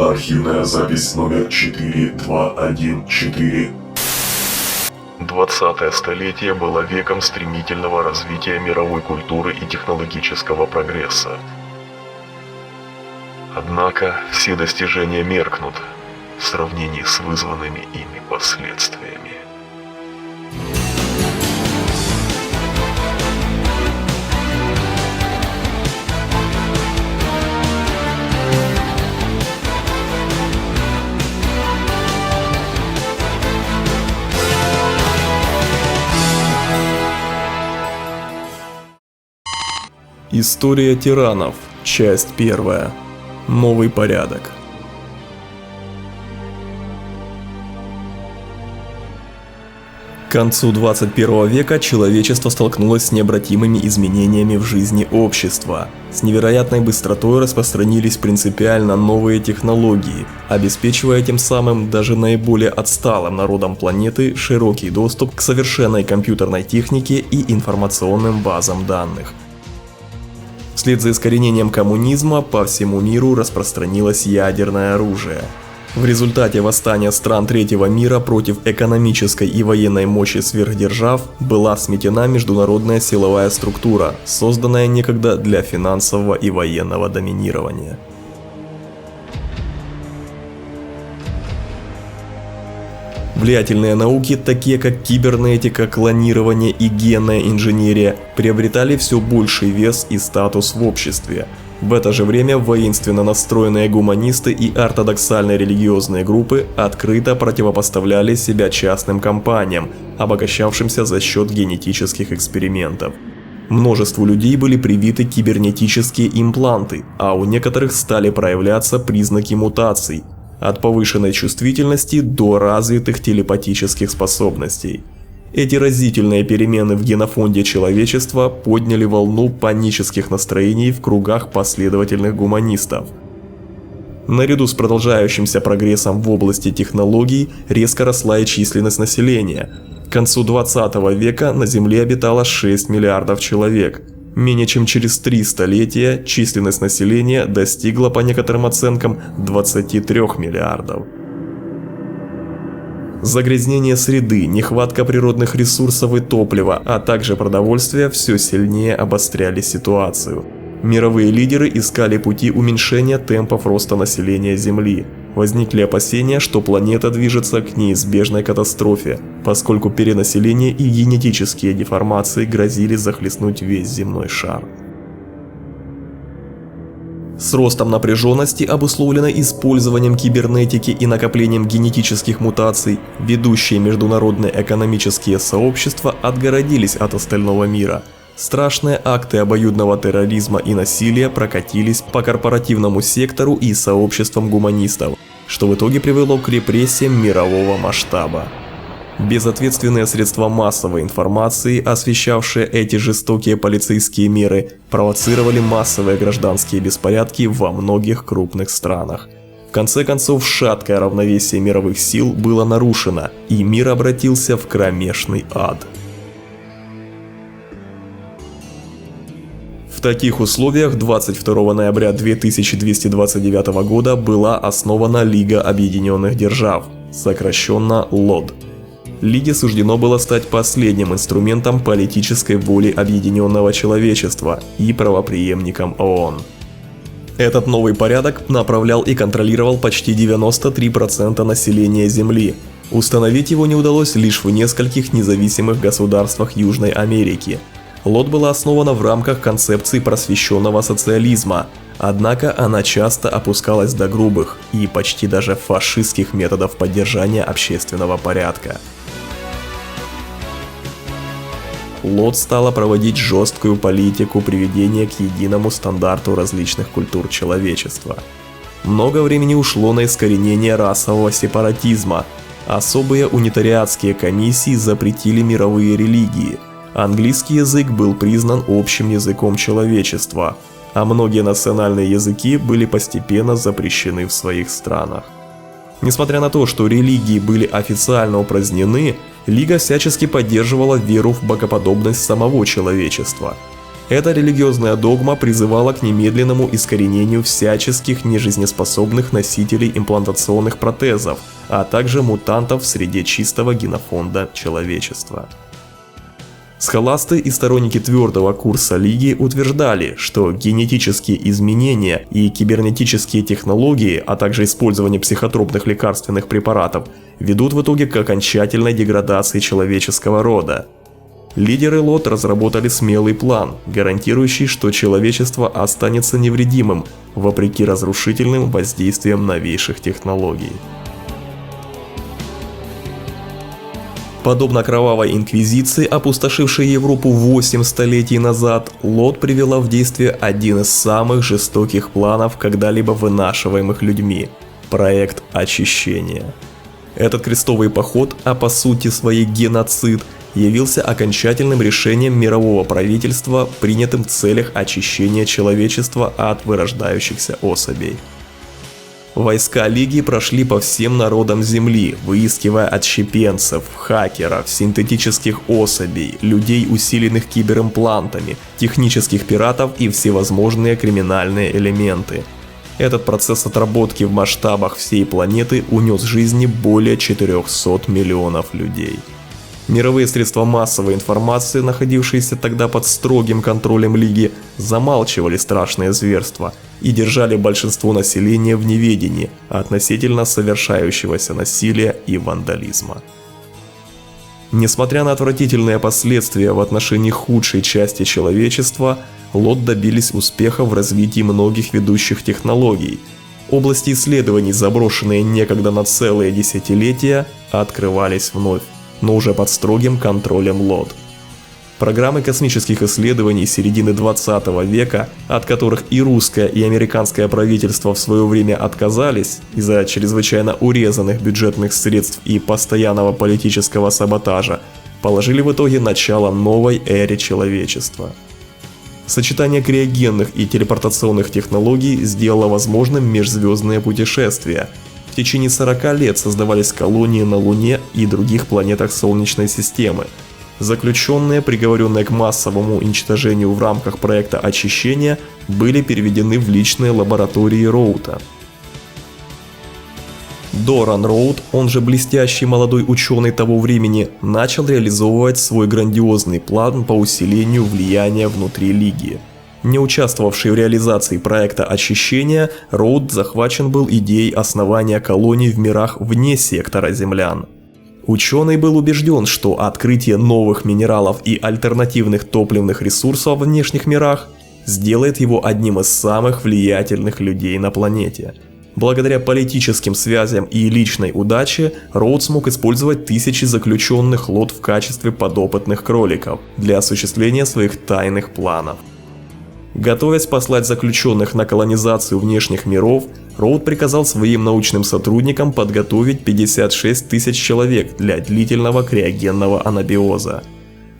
Архивная запись номер 4214. 20-е столетие было веком стремительного развития мировой культуры и технологического прогресса. Однако все достижения меркнут в сравнении с вызванными ими последствиями. История тиранов. Часть 1. Новый порядок. К концу 21 века человечество столкнулось с необратимыми изменениями в жизни общества. С невероятной быстротой распространились принципиально новые технологии, обеспечивая тем самым даже наиболее отсталым народам планеты широкий доступ к совершенной компьютерной технике и информационным базам данных. Вслед за искоренением коммунизма по всему миру распространилось ядерное оружие. В результате восстания стран третьего мира против экономической и военной мощи сверхдержав была сметена международная силовая структура, созданная некогда для финансового и военного доминирования. Влиятельные науки, такие как кибернетика, клонирование и генная инженерия, приобретали все больший вес и статус в обществе. В это же время воинственно настроенные гуманисты и ортодоксальные религиозные группы открыто противопоставляли себя частным компаниям, обогащавшимся за счет генетических экспериментов. Множеству людей были привиты кибернетические импланты, а у некоторых стали проявляться признаки мутаций. От повышенной чувствительности до развитых телепатических способностей. Эти разительные перемены в генофонде человечества подняли волну панических настроений в кругах последовательных гуманистов. Наряду с продолжающимся прогрессом в области технологий резко росла и численность населения. К концу 20 века на Земле обитало 6 миллиардов человек. Менее чем через 3 столетия численность населения достигла по некоторым оценкам 23 миллиардов. Загрязнение среды, нехватка природных ресурсов и топлива, а также продовольствия все сильнее обостряли ситуацию. Мировые лидеры искали пути уменьшения темпов роста населения Земли. Возникли опасения, что планета движется к неизбежной катастрофе, поскольку перенаселение и генетические деформации грозили захлестнуть весь земной шар. С ростом напряженности, обусловленной использованием кибернетики и накоплением генетических мутаций, ведущие международные экономические сообщества отгородились от остального мира. Страшные акты обоюдного терроризма и насилия прокатились по корпоративному сектору и сообществам гуманистов, что в итоге привело к репрессиям мирового масштаба. Безответственные средства массовой информации, освещавшие эти жестокие полицейские меры, провоцировали массовые гражданские беспорядки во многих крупных странах. В конце концов, шаткое равновесие мировых сил было нарушено, и мир обратился в кромешный ад. В таких условиях 22 ноября 2229 года была основана Лига Объединенных Держав, сокращенно ЛОД. Лиге суждено было стать последним инструментом политической воли объединенного человечества и правопреемником ООН. Этот новый порядок направлял и контролировал почти 93% населения Земли. Установить его не удалось лишь в нескольких независимых государствах Южной Америки. ЛОД была основана в рамках концепции просвещенного социализма, однако она часто опускалась до грубых и почти даже фашистских методов поддержания общественного порядка. ЛОД стала проводить жесткую политику приведения к единому стандарту различных культур человечества. Много времени ушло на искоренение расового сепаратизма. Особые унитариатские комиссии запретили мировые религии. Английский язык был признан общим языком человечества, а многие национальные языки были постепенно запрещены в своих странах. Несмотря на то, что религии были официально упразднены, Лига всячески поддерживала веру в богоподобность самого человечества. Эта религиозная догма призывала к немедленному искоренению всяческих нежизнеспособных носителей имплантационных протезов, а также мутантов в среде чистого генофонда человечества. Схоласты и сторонники твердого курса Лиги утверждали, что генетические изменения и кибернетические технологии, а также использование психотропных лекарственных препаратов ведут в итоге к окончательной деградации человеческого рода. Лидеры ЛОТ разработали смелый план, гарантирующий, что человечество останется невредимым, вопреки разрушительным воздействиям новейших технологий. Подобно кровавой инквизиции, опустошившей Европу 8 столетий назад, ЛОТ привела в действие один из самых жестоких планов, когда-либо вынашиваемых людьми – проект очищения. Этот крестовый поход, а по сути своей геноцид, явился окончательным решением мирового правительства, принятым в целях очищения человечества от вырождающихся особей. Войска Лиги прошли по всем народам Земли, выискивая отщепенцев, хакеров, синтетических особей, людей, усиленных киберимплантами, технических пиратов и всевозможные криминальные элементы. Этот процесс отработки в масштабах всей планеты унес жизни более 400 миллионов людей. Мировые средства массовой информации, находившиеся тогда под строгим контролем Лиги, замалчивали страшные зверства и держали большинство населения в неведении относительно совершающегося насилия и вандализма. Несмотря на отвратительные последствия в отношении худшей части человечества, ЛОТ добились успеха в развитии многих ведущих технологий. Области исследований, заброшенные некогда на целые десятилетия, открывались вновь, но уже под строгим контролем ЛОТ. Программы космических исследований середины 20 века, от которых и русское, и американское правительство в свое время отказались из-за чрезвычайно урезанных бюджетных средств и постоянного политического саботажа, положили в итоге начало новой эре человечества. Сочетание криогенных и телепортационных технологий сделало возможным межзвездные путешествия. В течение 40 лет создавались колонии на Луне и других планетах Солнечной системы. Заключенные, приговоренные к массовому уничтожению в рамках проекта очищения, были переведены в личные лаборатории Роута. Доран Роут, он же блестящий молодой ученый того времени, начал реализовывать свой грандиозный план по усилению влияния внутри Лиги. Не участвовавший в реализации проекта очищения, Роут захвачен был идеей основания колоний в мирах вне сектора землян. Ученый был убежден, что открытие новых минералов и альтернативных топливных ресурсов в внешних мирах сделает его одним из самых влиятельных людей на планете. Благодаря политическим связям и личной удаче, Роуд смог использовать тысячи заключенных ЛОТ в качестве подопытных кроликов для осуществления своих тайных планов. Готовясь послать заключенных на колонизацию внешних миров, Роуд приказал своим научным сотрудникам подготовить 56 тысяч человек для длительного криогенного анабиоза.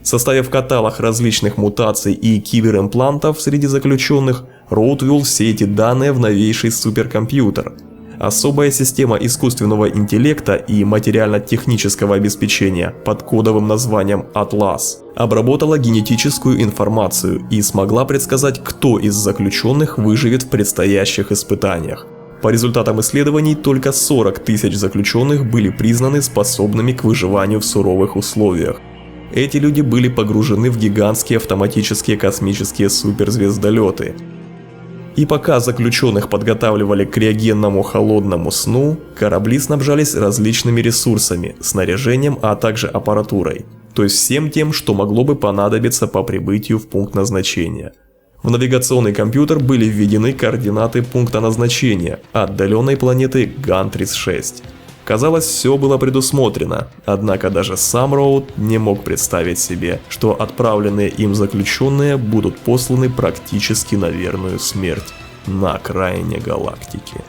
Составив каталог различных мутаций и киберимплантов среди заключенных, Роуд ввел все эти данные в новейший суперкомпьютер. Особая система искусственного интеллекта и материально-технического обеспечения под кодовым названием «Атлас» обработала генетическую информацию и смогла предсказать, кто из заключенных выживет в предстоящих испытаниях. По результатам исследований, только 40 тысяч заключенных были признаны способными к выживанию в суровых условиях. Эти люди были погружены в гигантские автоматические космические суперзвездолеты. И пока заключенных подготавливали к криогенному холодному сну, корабли снабжались различными ресурсами, снаряжением, а также аппаратурой, то есть всем тем, что могло бы понадобиться по прибытию в пункт назначения. В навигационный компьютер были введены координаты пункта назначения отдаленной планеты Гантрис-6. Казалось, все было предусмотрено, однако даже сам Роуд не мог представить себе, что отправленные им заключенные будут посланы практически на верную смерть на окраине галактики.